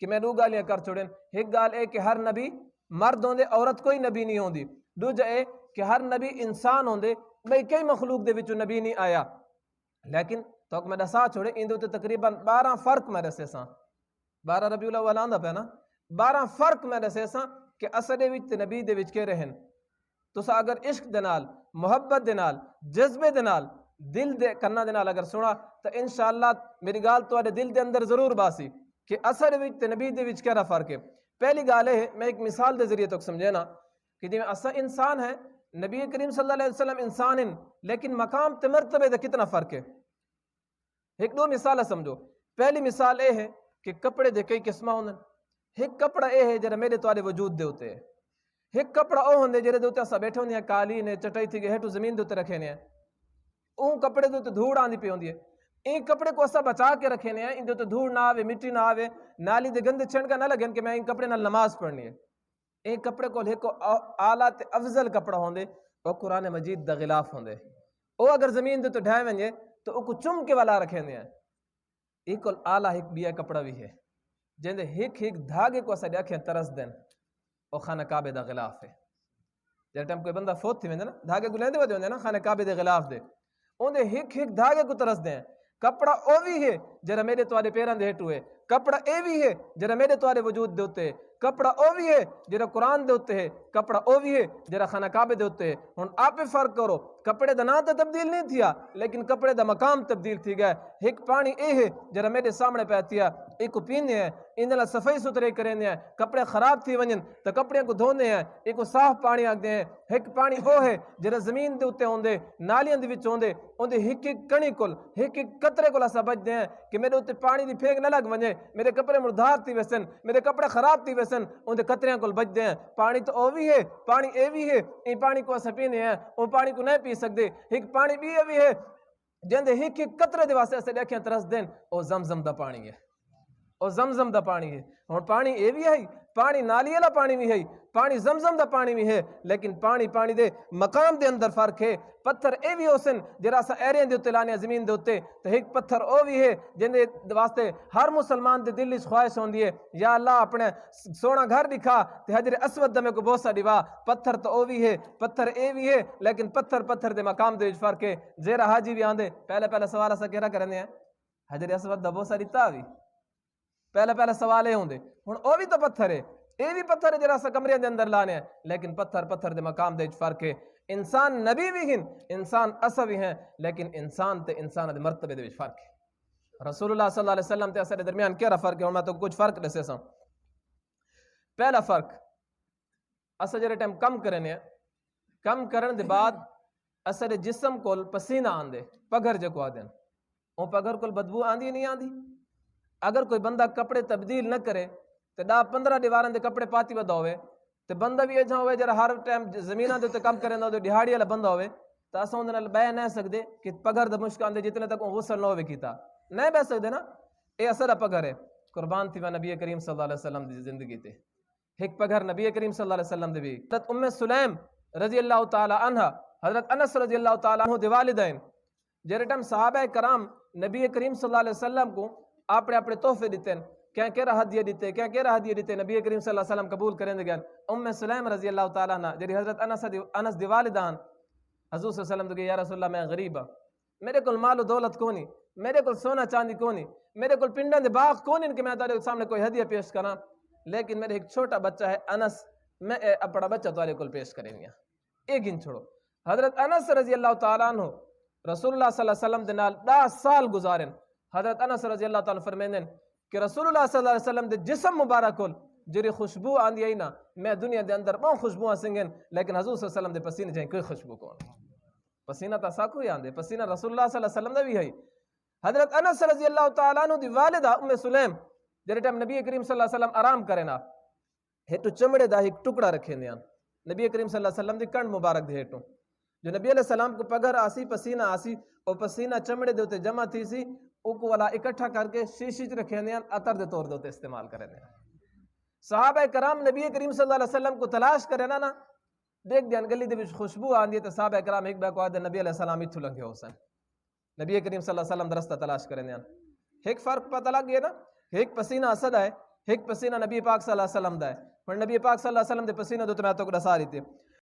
کہ میں دو گالیاں کر چھوڑیں. ایک گال ہے کہ ہر نبی مرد ہوندے عورت کوئی نبی نہیں ہوندی. دوجا ہے کہ ہر نبی انسان ہوندے بھئی کئی مخلوق دے وچوں نبی نہیں آیا. لیکن تو میں دسا چھوڑے اندے تے تقریباً 12 فرق میں دسے ساں. 12 ربیع الاول آندا پیا نا. 12 فرق میں دسے ساں کہ اصل دے وچ تے نبی دے وچ کے رہن. تسا اگر عشق دے نال محبت دے نال جذبے دے نال دل دے کنا دے نال اگر سنا تو انشاءاللہ میری گال تواڈے دل دے اندر ضرور باسی کہ اصل وچ تے نبی دے وچ کیڑا فرق ہے. پہلی گال ہے میں ایک مثال دے ذریعے تک سمجھے نا کہ جی اسا انسان ہے نبی کریم صلی اللہ علیہ وسلم انسان ہیں لیکن مقام تے مرتبے دا کتنا فرق ہے. ایک دو مثال سمجھو. پہلی مثال یہ ہے کہ کپڑے دے کئی قسم ہوندے. ایک کپڑا یہ ہے جڑا میرے تواڈے وجود دے ہوتے ہے. ایک کپڑا او ہوندے جڑے دے اوتے اسا بیٹھے ہوندے ہیں قالین نے چٹائی تھی کہ ہٹو زمین دے اوتے رکھے نے. اون کپڑے دے اوتے دھوڑ آندی پئی ہوندی ہے. این کپڑے کو اسا بچا کے رکھے نے ان دے اوتے دھوڑ نہ آوے مٹی نہ آوے نالی دے گندے چھنکا نہ لگن کہ میں ان کپڑے نال نماز پڑھنی ہے. این کپڑے کو ایک اعلیٰ تے افضل کپڑا ہوندے او قرآن مجید دا غلاف ہوندے. او اگر زمین دے اوتے ڈھائے ونجے تو او کو چم کے والا رکھے نے. ایک اعلیٰ ایک بیا کپڑا بھی ہے جندے ایک دھاگے کو اسا دیکھیں ترس دین او خانہ کعبے دا غلاف ہے. جس ٹائم کوئی بندہ فوت تھی ویندے نا دھاگے کو لیندے ودے ہوندے نا خانہ کعبے دے غلاف دے اون دے ایک دھاگے کو ترس دیں. کپڑا او بھی ہے جڑا میرے تواڈے پیراں دے ہیٹو ہے. کپڑا اے بھی ہے جڑا میرے تواڈے وجود دے اوتے ہے. کپڑا او بھی ہے جڑا قرآن دے اوتے ہے. کپڑا او بھی ہے جڑا خانہ کعبے دے اوتے ہے. ہن آپ فرق کرو کپڑے دا نام تو تبدیل نہیں تھیا لیکن کپڑے دا مقام تبدیل تھی گیا. ایک پانی اے ہے جڑا میرے سامنے پہ تھیا ایک کو پیندے ہیں ان لا صفائی ستھرائی کرندے ہیں. کپڑے خراب تھی ونجن تو کپڑے کو دھوندے ہیں ایک کو صاف پانی آکھدے ہیں. ایک پانی او ہے جڑا زمین دے اوتے ہوندے نالیاں دے وچ ہوندے اون دے ایک کڑی کول ایک قطرے کول اسا بچدے ہیں کہ میرے اوتے پانی دی پھینک نہ لگ ونجے میرے کپڑے مردار تھی ویسن میرے کپڑے خراب تھی ویسن اون دے قطریاں کول بچدے ہیں. پانی تو او بھی ہے پانی اے بھی ہے این پانی کو اسا پیندے ہیں او پانی کو نہیں پی سکدے. ایک پانی بھی ہے جندے ایک قطرے دے واسطے اسے دیکھیں ترس دین او زمزم دا پانی ہے. او زمزم دا پانی ہے. ہن پانی اے بھی ہے پانی نالی والا پانی بھی ہے پانی زمزم دا پانی بھی ہے لیکن پانی دے مقام دے اندر فرق ہے. پتھر اے بھی ہوسن جڑا سا ایریاں دے اوتے لانے زمین دے اوتے تے ایک پتھر او بھی ہے جن دے واسطے ہر مسلمان دے دل وچ خواہش ہوندی ہے یا اللہ اپنے سونا گھر دکھا تے حجر اسود دے میں کو بوسا دیوا. پتھر تو او بھی ہے پتھر اے بھی ہے لیکن پتھر دے مقام دے وچ فرق ہے. زیرا حاجی بھی آندے پہلے سوال اسا کیڑا کرنے ہیں حجر اسود دا بوسا دتا وی پہلے سوال اے ہوندے. ہن او بھی تو پتھر ہے اے بھی پتھر ہے جڑا سا کمرے دے اندر لانے ہیں لیکن پتھر دے مقام دے وچ فرق ہے. انسان نبی بھی ہیں انسان اسا بھی ہیں لیکن انسان تے انسان دے مرتبے دے وچ فرق ہے. رسول اللہ صلی اللہ علیہ وسلم تے اسا دے درمیان کیڑا فرق ہے میں تو کچھ فرق دسے ساں. پہلا فرق اسا جڑے ٹائم کم کرنے کم کرن دے بعد اسا دے جسم کول پسینہ آندے پگھر جکو آدن او پگھر کول بدبو آندی نہیں آندی. اگر کوئی بندہ کپڑے تبدیل نہ کرے تو 10-15 دیواروں دے کپڑے پاتی ودا ہوئے تو بندہ بھی ایجا ہوئے جرا ہر ٹائم زمینہ دے کم کرنا ہو دہاڑی والا بندہ ہوئے تو اساں اون نال بہ نہ سکدے کہ پگھر دا مشکان دے جتنے تک غسل نہ ہوئے کیتا نہیں بہ سکدے نا. اے اصل پگھر ہے قربان تھی نبی کریم صلی اللہ علیہ وسلم دی زندگی تے. ایک پگھر نبی کریم صلی اللہ علیہ وسلم دے بھی حضرت ام سلیم رضی اللہ تعالی عنہ حضرت انس رضی اللہ تعالی عنہ دے والدین جڑے ٹائم صحابہ کرام نبی کریم صلی اللہ علیہ وسلم کو اپنے تحفے دیتے ہیں کیا ہدیہ دیتے کیا ہدیہ دیتے نبی کریم صلی اللہ علیہ وسلم قبول کریں گے. ام سلیم رضی اللہ تعالیٰ عنہ جڑی حضرت انس دی والدان حضور صلی اللہ علیہ وسلم دے یا رسول اللہ میں غریب ہاں میرے کول مال و دولت کونی میرے کول سونا چاندی کونی میرے کول پنڈاں دے باغ کونی کہ میں تارے سامنے کوئی ہدیہ پیش کراں لیکن میرے ایک چھوٹا بچہ ہے انس میں اپنا بچہ تارے کول پیش کریں گا. ایک گن چھوڑو حضرت انس رضی اللہ تعالیٰ عنہ رسول اللہ صلی اللہ علیہ وسلم دے نال 10 سال گزارن. حضرت انس رضی اللہ تعالیٰ فرمیندن کہ رسول اللہ صلی اللہ علیہ وسلم دے جسم مبارک کول جڑی خوشبو آندی ہے نا میں دنیا دے اندر بہت خوشبو سنگن لیکن حضور صلی اللہ علیہ وسلم دے پسینے چاہیں کوئی خوشبو کون پسینہ تا ساکو ہی آندے پسینہ رسول اللہ صلی اللہ علیہ وسلم دا بھی ہے. حضرت انس رضی اللہ تعالیٰ عنہ دی والدہ ام سلیم جڑے ٹائم نبی کریم صلی اللہ علیہ وسلم آرام کرنا ہیٹو چمڑے دا ایک ٹکڑا رکھے دیاں نبی کریم صلی اللہ علیہ وسلم دی کنڈ مبارک دے ہیٹو جو نبی علیہ السلام کو پگھر آسی پسینہ آسی اور پسینہ چمڑے دے ہوتے جمع تھی سی او کو والا اکٹھا کر کے شیشی چ رکھے دیاں عطر دے طور دے ہوتے استعمال کرے دیاں. صحابہ کرام نبی کریم صلی اللہ علیہ وسلم کو تلاش کرے نا دیکھ دیاں گلی دے وچ خوشبو آندی ہے تے صحابہ کرام ایک بے کو آدھے نبی علیہ السلام ایتھوں لنگے ہو سن نبی کریم صلی اللہ علیہ وسلم درستہ تلاش کرے دیاں. ایک فرق پتہ لگ گیا نا ایک پسینہ اسد ہے ایک پسینہ نبی پاک صلی اللہ علیہ وسلم دا ہے، پر نبی پاک صلی اللہ علیہ وسلم دے پسینہ دو تو میں تو کو دسا رہی تھی